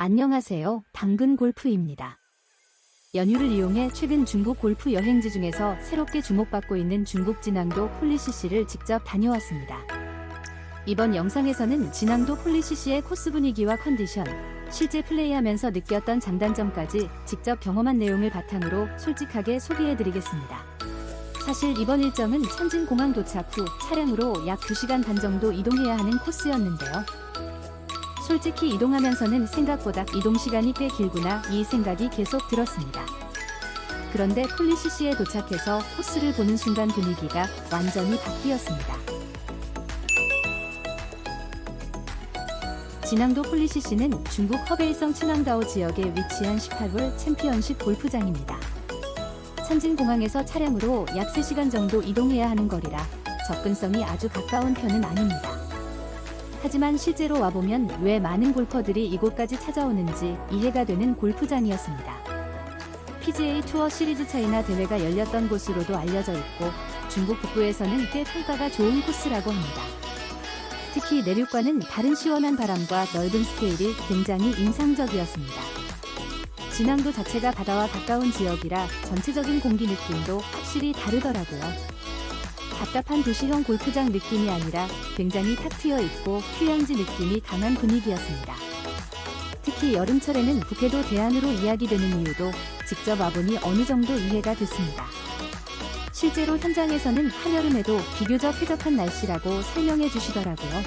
안녕하세요. 당근 골프입니다. 연휴를 이용해 최근 중국 골프 여행지 중에서 새롭게 주목받고 있는 중국 진앙도 폴리CC를 직접 다녀왔습니다. 이번 영상에서는 진앙도 폴리CC의 코스 분위기와 컨디션, 실제 플레이하면서 느꼈던 장단점까지 직접 경험한 내용을 바탕으로 솔직하게 소개해드리겠습니다. 사실 이번 일정은 천진공항 도착 후 차량으로 약 2시간 반 정도 이동해야 하는 코스였는데요. 솔직히 이동하면서는 생각보다 이동시간이 꽤 길구나 이 생각이 계속 들었습니다. 그런데 폴리CC에 도착해서 코스를 보는 순간 분위기가 완전히 바뀌었습니다. 진앙도 폴리CC는 중국 허베이성 칭앙다오 지역에 위치한 18홀 챔피언십 골프장입니다. 천진공항에서 차량으로 약 3시간 정도 이동해야 하는 거리라 접근성이 아주 가까운 편은 아닙니다. 하지만 실제로 와보면 왜 많은 골퍼들이 이곳까지 찾아오는지 이해가 되는 골프장이었습니다. PGA 투어 시리즈 차이나 대회가 열렸던 곳으로도 알려져 있고 중국 북부에서는 꽤 평가가 좋은 코스라고 합니다. 특히 내륙과는 다른 시원한 바람과 넓은 스케일이 굉장히 인상적이었습니다. 진앙도 자체가 바다와 가까운 지역이라 전체적인 공기 느낌도 확실히 다르더라고요. 답답한 도시형 골프장 느낌이 아니라 굉장히 탁 트여 있고 휴양지 느낌이 강한 분위기였습니다. 특히 여름철에는 북해도 대안으로 이야기되는 이유도 직접 와보니 어느 정도 이해가 됐습니다. 실제로 현장에서는 한여름에도 비교적 쾌적한 날씨라고 설명해 주시더라고요.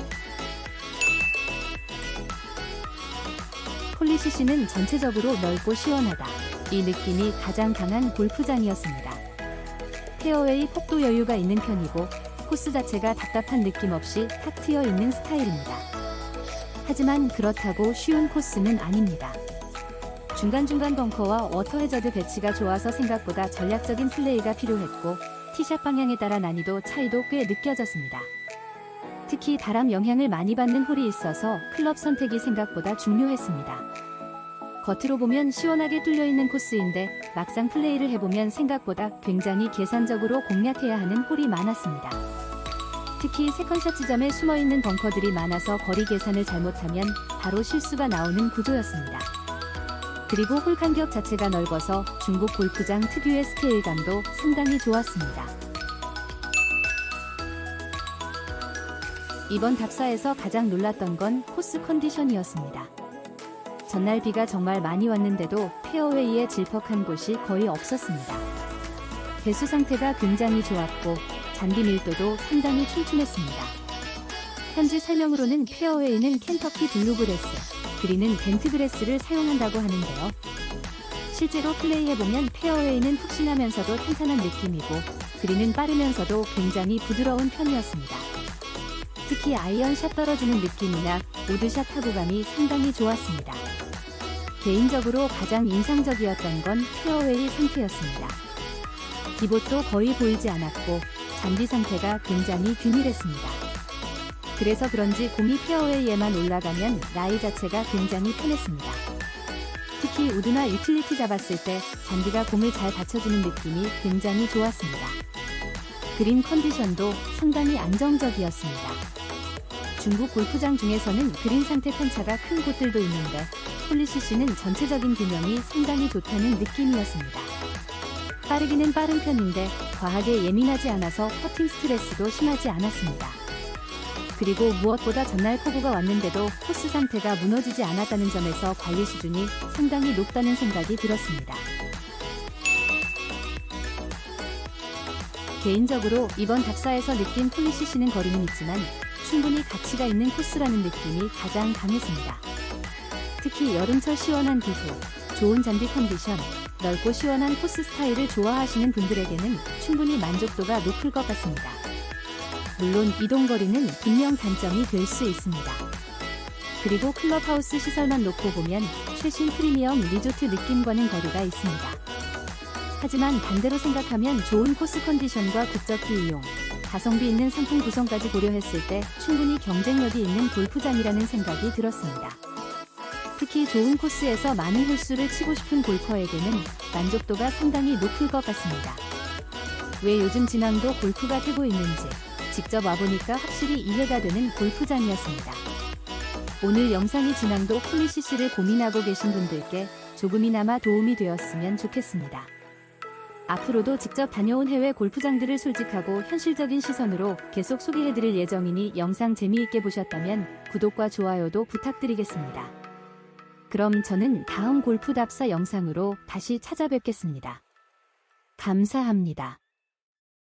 폴리CC는 전체적으로 넓고 시원하다. 이 느낌이 가장 강한 골프장이었습니다. 페어웨이 폭도 여유가 있는 편이고 코스 자체가 답답한 느낌 없이 탁 트여 있는 스타일입니다. 하지만 그렇다고 쉬운 코스는 아닙니다. 중간중간 벙커와 워터 해저드 배치가 좋아서 생각보다 전략적인 플레이가 필요했고 티샷 방향에 따라 난이도 차이도 꽤 느껴졌습니다. 특히 바람 영향을 많이 받는 홀이 있어서 클럽 선택이 생각보다 중요했습니다. 겉으로 보면 시원하게 뚫려있는 코스인데 막상 플레이를 해보면 생각보다 굉장히 계산적으로 공략해야 하는 홀이 많았습니다. 특히 세컨샷 지점에 숨어있는 벙커들이 많아서 거리 계산을 잘못하면 바로 실수가 나오는 구조였습니다. 그리고 홀 간격 자체가 넓어서 중국 골프장 특유의 스케일감도 상당히 좋았습니다. 이번 답사에서 가장 놀랐던 건 코스 컨디션이었습니다. 전날 비가 정말 많이 왔는데도 페어웨이에 질퍽한 곳이 거의 없었습니다. 배수 상태가 굉장히 좋았고 잔디 밀도도 상당히 촘촘했습니다. 현지 설명으로는 페어웨이는 켄터키 블루그래스, 그린은 벤트그래스를 사용한다고 하는데요. 실제로 플레이해보면 페어웨이는 푹신하면서도 탄탄한 느낌이고 그린은 빠르면서도 굉장히 부드러운 편이었습니다. 특히 아이언 샷 떨어지는 느낌이나 우드샷 타구감이 상당히 좋았습니다. 개인적으로 가장 인상적이었던 건 페어웨이 상태였습니다. 디봇도 거의 보이지 않았고 잔디 상태가 굉장히 균일했습니다. 그래서 그런지 공이 페어웨이에만 올라가면 라이 자체가 굉장히 편했습니다. 특히 우드나 유틸리티 잡았을 때 잔디가 공을 잘 받쳐주는 느낌이 굉장히 좋았습니다. 그린 컨디션도 상당히 안정적이었습니다. 중국 골프장 중에서는 그린 상태 편차가 큰 곳들도 있는데 폴리CC는 전체적인 균형이 상당히 좋다는 느낌이었습니다. 빠르기는 빠른 편인데 과하게 예민하지 않아서 퍼팅 스트레스도 심하지 않았습니다. 그리고 무엇보다 전날 폭우가 왔는데도 코스 상태가 무너지지 않았다는 점에서 관리 수준이 상당히 높다는 생각이 들었습니다. 개인적으로 이번 답사에서 느낀 폴리CC는 거리는 있지만 충분히 가치가 있는 코스라는 느낌이 가장 강했습니다. 특히 여름철 시원한 기후, 좋은 잔디 컨디션, 넓고 시원한 코스 스타일을 좋아하시는 분들에게는 충분히 만족도가 높을 것 같습니다. 물론 이동거리는 분명 단점이 될 수 있습니다. 그리고 클럽하우스 시설만 놓고 보면 최신 프리미엄 리조트 느낌과는 거리가 있습니다. 하지만 반대로 생각하면 좋은 코스 컨디션과 국적기 이용, 가성비 있는 상품 구성까지 고려했을 때 충분히 경쟁력이 있는 골프장이라는 생각이 들었습니다. 특히 좋은 코스에서 많은 홀수를 치고 싶은 골퍼에게는 만족도가 상당히 높을 것 같습니다. 왜 요즘 진앙도 골프가 뜨고 있는지 직접 와보니까 확실히 이해가 되는 골프장이었습니다. 오늘 영상의 진앙도 플리시시를 고민하고 계신 분들께 조금이나마 도움이 되었으면 좋겠습니다. 앞으로도 직접 다녀온 해외 골프장들을 솔직하고 현실적인 시선으로 계속 소개해드릴 예정이니 영상 재미있게 보셨다면 구독과 좋아요도 부탁드리겠습니다. 그럼 저는 다음 골프 답사 영상으로 다시 찾아뵙겠습니다. 감사합니다.